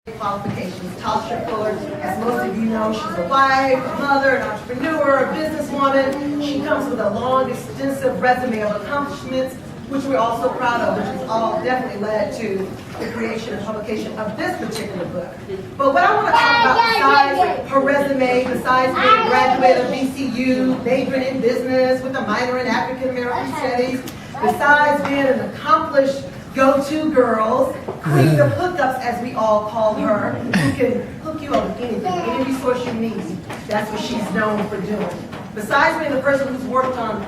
Qualifications. Tasha Fuller, as most of you know, she's a wife, a mother, an entrepreneur, a businesswoman. She comes with a long, extensive resume of accomplishments, which we're also proud of, which has all definitely led to the creation and publication of this particular book. But what I want to talk about, besides her resume, besides being a graduate of BCU, majoring in business with a minor in African American studies, besides being an accomplished go-to girls, queen of hookups, as we all call her, who can hook you up with anything, any resource you need. That's what she's known for doing. Besides being the person who's worked on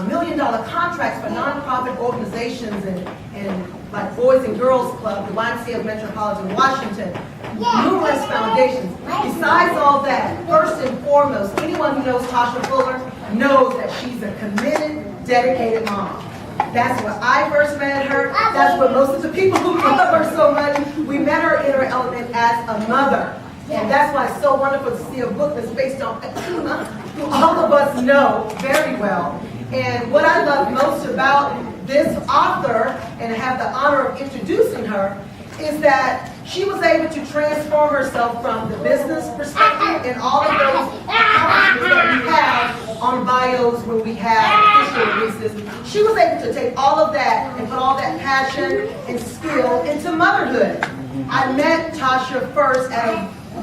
million-dollar contracts for nonprofit organizations and like Boys and Girls Club, the YMCA of Metropolitan Washington, numerous foundations. Besides all that, first and foremost, anyone who knows Tasha Fuller knows that she's a committed, dedicated mom. That's when I first met her. That's what most of the people who love her so much, we met her in her element as a mother. And that's why it's so wonderful to see a book that's based on who all of us know very well. And what I love most about this author, and have the honor of introducing her, is that she was able to transform herself from the business perspective and all of those accomplishments that we have on bios when we have official releases. She was able to take all of that and put all that passion and skill into motherhood. I met Tasha first at a a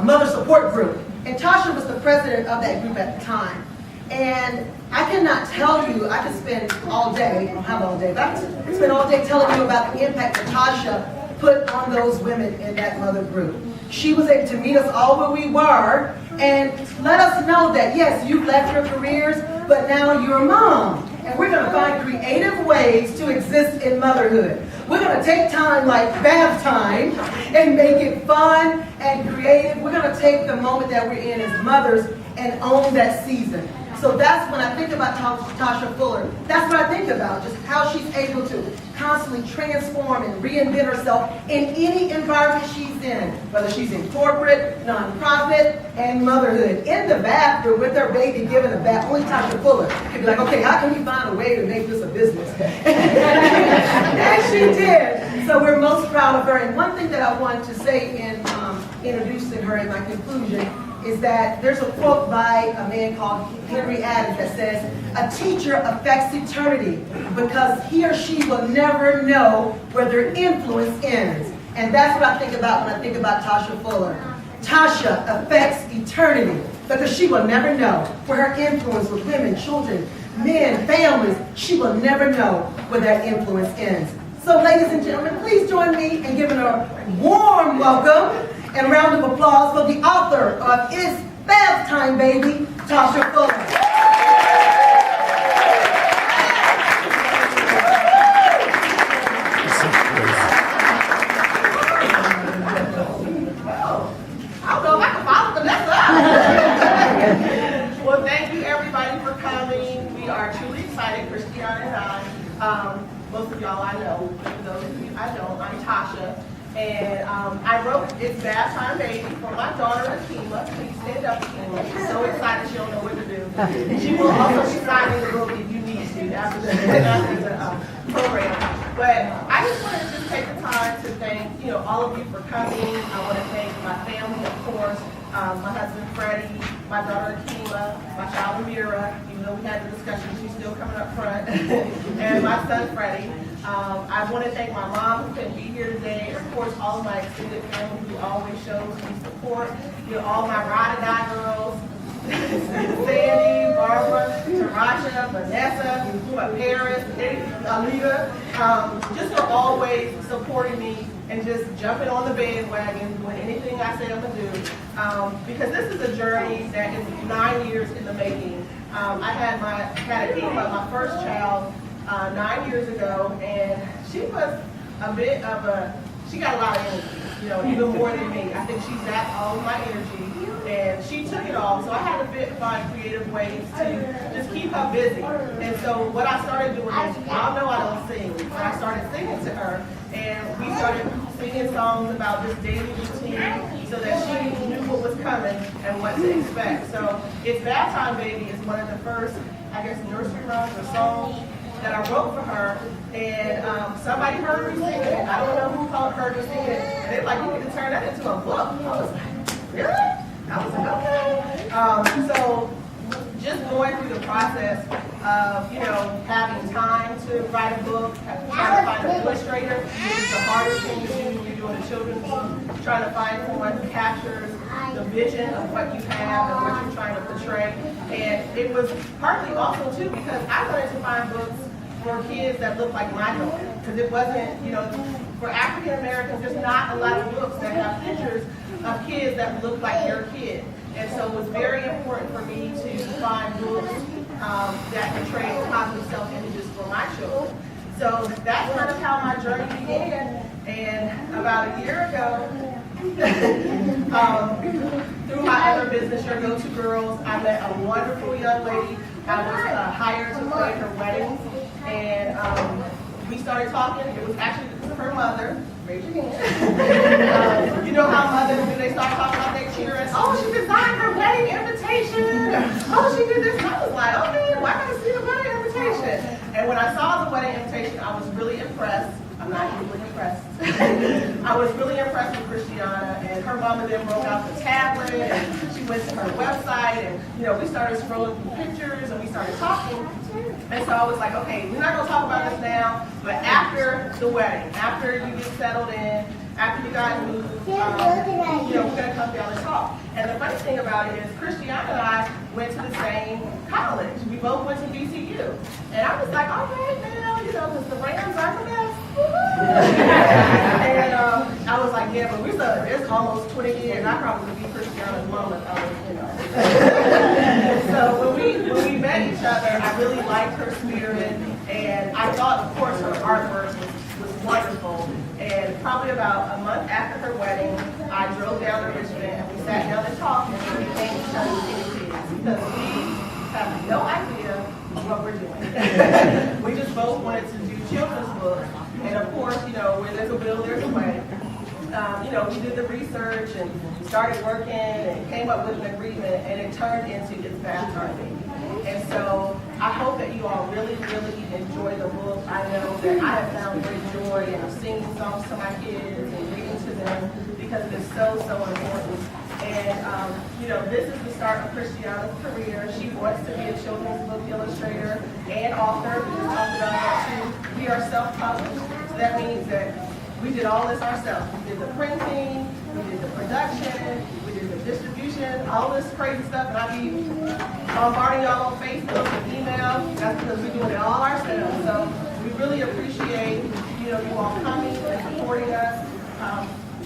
mother support group. And Tasha was the president of that group at the time. And I cannot tell you, I could spend all day, I don't have all day, but I could spend all day telling you about the impact that Tasha put on those women in that mother group. She was able to meet us all where we were and let us know that, yes, you've left your careers, but now you're a mom. And we're going to find creative ways to exist in motherhood. We're going to take time like bath time and make it fun and creative. We're going to take the moment that we're in as mothers and own that season. So that's when I think about Tasha Fuller. That's what I think about, just how she's able to constantly transform and reinvent herself in any environment she's in, whether she's in corporate, nonprofit, and motherhood. In the bathroom with her baby giving a bath, only Tasha Fuller could be like, okay, how can we find a way to make this a business? And she did. So we're most proud of her. And one thing that I wanted to say in introducing her in my conclusion is that there's a quote by a man called Henry Adams that says, "A teacher affects eternity because he or she will never know where their influence ends." And that's what I think about when I think about Tasha Fuller. Tasha affects eternity because she will never know where her influence with women, children, men, families, she will never know where that influence ends. So ladies and gentlemen, please join me in giving her a warm welcome and round of applause for the author of It's Bath Time, Baby, Tasha Fuller. I don't know if I can follow Vanessa. Well, thank you everybody for coming. We are truly excited, Christiana and I. Most of y'all I know, for those of you I don't, I'm Tasha. And I wrote It's Bath Time, Baby for my daughter, Akima. Please stand up, Akima. She's so excited she don't know what to do. She will also be signing the book if you need to after the program. But I just want to take the time to thank all of you for coming. I want to thank my family, of course, my husband Freddie, my daughter Akima, my child Amira, even though we had the discussion, she's still coming up front, and my son Freddie. I want to thank my mom who couldn't be here today, and of course all of my extended family who always shows me support. All my ride or die girls, Sandy, Barbara, Tarasha, Vanessa, my parents, Alita, just for always supporting me and just jumping on the bandwagon, doing anything I say I'm going to do. Because this is a journey that is 9 years in the making. I had Akima, my first child, 9 years ago, and she was a bit of she got a lot of energy, even more than me. I think she zapped all of my energy, and she took it all. So I had to find creative ways to just keep her busy. And so what I started doing is, y'all know I don't sing, but I started singing to her, and we started singing songs about this daily routine so that she knew what was coming and what to expect. So It's Bath Time, Baby is one of the first, I guess, nursery rhymes or songs that I wrote for her, and somebody heard me sing it. I don't know who heard me sing it, and they were like, you need to turn that into a book. I was like, really? I was like, okay. So just going through the process of, having time to write a book, trying to find an illustrator, which is the hardest thing to do when you're doing a children's book, trying to find someone who captures the vision of what you have and what you're trying to portray. And it was partly also too because I wanted to find books for kids that look like my daughter. Because it wasn't, for African Americans, there's not a lot of books that have pictures of kids that look like your kid. And so it was very important for me to find books that portray positive self-images for my children. So that's kind of how my journey began. And about a year ago, through my other business, Your Go-To Girls, I met a wonderful young lady. I was hired to play her weddings. And we started talking. It was actually her mother. Raise your hand. You know how mothers, when they start talking about their children, oh, she designed her wedding invitation. Oh, she did this. And I was like, okay, well, I gotta see the wedding invitation. And when I saw the wedding invitation, I was really impressed. I'm not usually impressed. I was really impressed with Christiana, and her mama then broke out the tablet, and she went to her website, and we started scrolling through pictures, and we started talking. And so I was like, okay, we're not gonna talk about this now, but after the wedding, after you get settled in, after you guys move, we're gonna come down and talk. And the funny thing about it is, Christiana and I went to the same college. We both went to BCU, and I was like, all right, now, because the Rams are the best. And I was like, yeah, but it's almost 20 years. I probably would be Christiana's mom if I was, So when we met each other, I really liked her spirit, and I thought, of course, her artwork was wonderful. And probably about a month after her wedding, I drove down to Richmond, and we sat down and talked, and we became each other's guinea pigs because we have no idea what we're doing. We just both wanted to do children's books. And of course, where there's a will, there's a way. We did the research and started working and came up with an agreement, and it turned into It's Bath Time Baby. And so I hope that you all really, really enjoy the book. I know that I have found great joy in singing songs to my kids and reading to them because it is so, so important. And, this is the start of Christiana's career. She wants to be a children's book illustrator and author. We just talked about that too. We are self-published. So that means that we did all this ourselves. We did the printing, we did the production, we did the distribution, all this crazy stuff. And I be bombarding y'all on Facebook and email. That's because we're doing it all ourselves. So we really appreciate, you all coming and supporting us.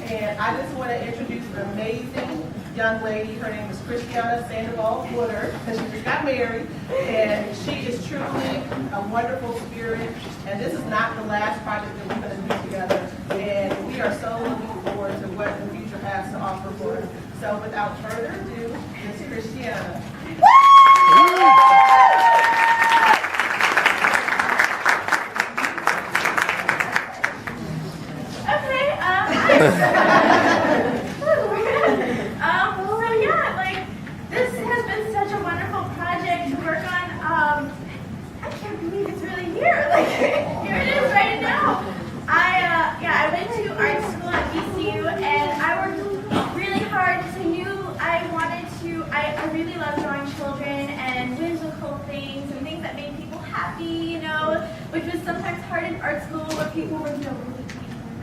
And I just want to introduce an amazing young lady. Her name is Christiana Sandoval Woodard, and she just got married. And she is truly a wonderful spirit. And this is not the last project that we're going to do together. And we are so looking forward to what the future has to offer for us. So without further ado, Miss Christiana. This has been such a wonderful project to work on. I can't believe it's really here. Here it is right now. I went to art school at BCU, and I worked really hard because I knew I wanted to. I really love drawing children and whimsical things and things that made people happy, which was sometimes hard in art school where people were really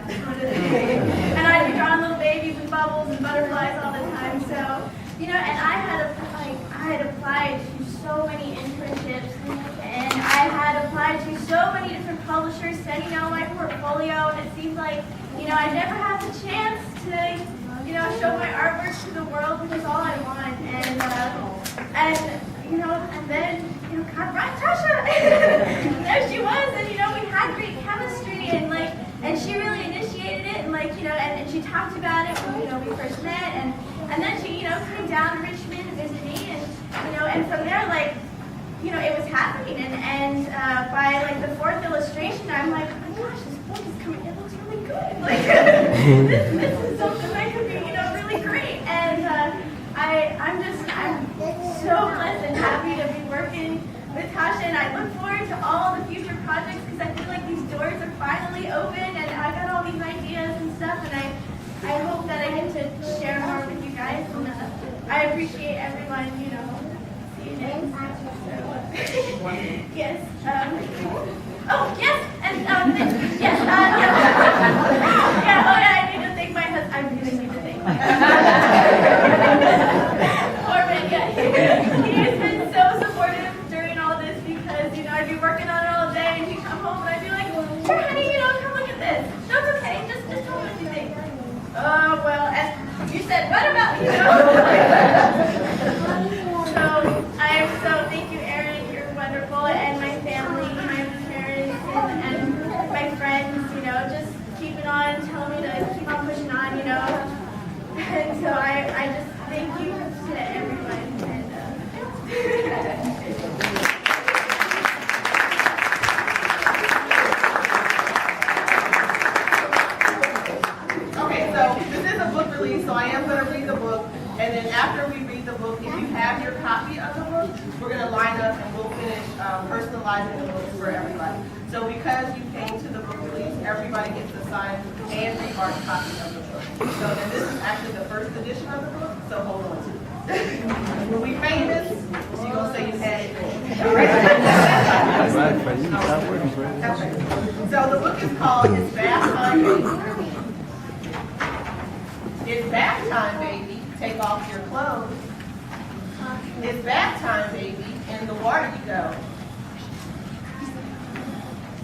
and I'd be drawing little babies and bubbles and butterflies all the time. So, and I had applied to so many internships, and I had applied to so many different publishers, sending out my portfolio, and it seemed like, I never had the chance to, show my artwork to the world, which is all I want. And then, God brought Tasha. There she was, and, we had great chemistry, and she really initiated it, and she talked about it when, we first met, and then she, came down to Richmond to visit me, and from there, it was happening, and by, the fourth illustration, I'm like, oh my gosh, this book is coming, it looks really good, this is something that could be, really great, and I'm so blessed and happy to be working with Tasha, and I look forward to all the future open, and I got all these ideas and stuff, and I hope that I get to share more with you guys. And I appreciate everyone, you know. See you next. Yes. Oh, yes. And yes. Yeah. Oh, yeah. I need to thank my husband. I really need to thank my husband. Corbin, yeah. He has been so supportive during all this because, you know, I'd be working on it all day, and he'd come home, and I'd be like, sure, honey, you know, come look at this. No, it's okay. Just tell me what you think. Oh, well, and you said, what about, you know? So thank you, Erin. You're wonderful, and my family, my parents, and my friends. You know, just keeping on, telling me to keep on pushing on. You know, and so I just thank you to everyone. Okay, so this is a book release, so I am going to read the book, and then after we read the book, if you have your copy of the book, we're going to line up and we'll finish personalizing the books for everybody. So because you came to the book release, everybody gets a signed and remarked copy of the book. So, and this is actually the first edition of the book, so hold on to it. When we famous, you're going to say you had it. Okay. So the book is called It's Bath Time, Baby. It's bath time, baby. Take off your clothes. It's bath time, baby. In the water you go.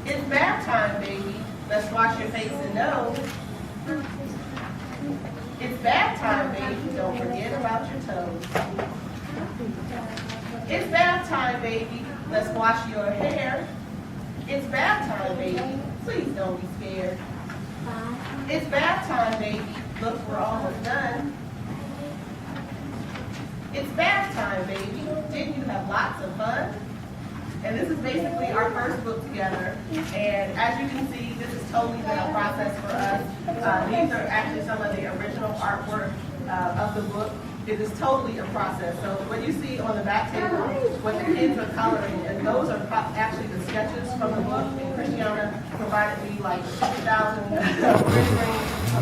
It's bath time, baby. Let's wash your face and nose. It's bath time, baby. Don't forget about your toes. It's bath time, baby. Let's wash your hair. It's bath time, baby. Please don't be scared. It's bath time, baby. Look, we're almost done. It's bath time, baby. Didn't you have lots of fun? And this is basically our first book together. And as you can see, this has totally been a process for us. These are actually some of the original artwork of the book. It is totally a process. So what you see on the back table, what the kids are coloring, and those are actually the sketches from the book. And Christiana provided me like 2,000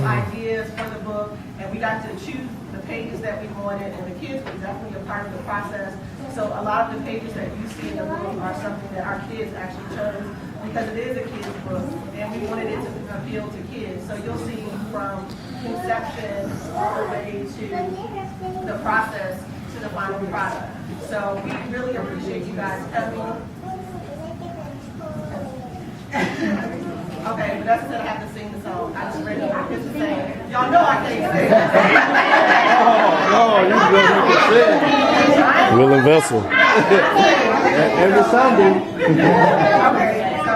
ideas for the book, and we got to choose the pages that we wanted, and the kids were definitely a part of the process. So a lot of the pages that you see in the book are something that our kids actually chose because it is a kid's book, and we wanted it to appeal to kids. So you'll see from conception all the way to the process to the final product. So we really appreciate you guys coming. Okay, but that's still have to sing the song. I just read it. I get to sing. Y'all know I can't sing. Oh, you good to Willing vessel. Every Sunday. Okay, so,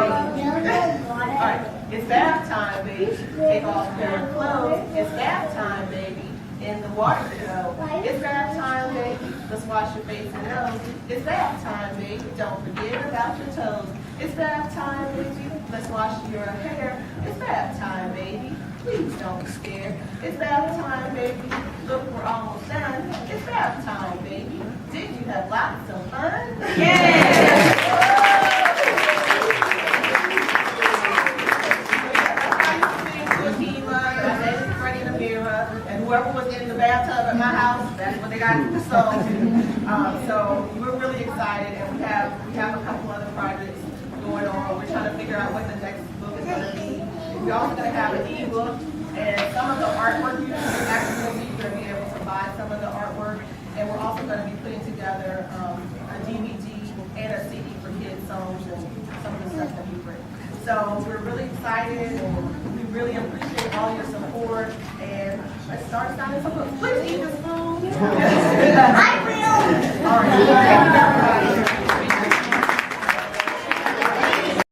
all right. It's bath time, baby. Take off your clothes. It's bath time, baby. In the water you go. It's bath time, baby. Let's wash your face and nose. It's bath time, baby. Don't forget about your toes. It's bath time, baby. Let's wash your hair. It's bath time, baby. Please don't be scared. It's bath time, baby. Look, we're almost done. It's bath time, baby. Did you have lots of fun? Yeah! And whoever was in the bathtub at my house, that's what they got the song to. So we're really excited, and we have a couple other projects going on. We're trying to figure out what the next book is going to be. We're also going to have an e-book, and some of the artwork you're going to be able to buy some of the artwork, and we're also going to be putting together a DVD and a CD for kids' songs and some of the stuff that we bring. So we're really excited, and we really appreciate all your support. And let's start signing some books. Please eat this food. I will. All right.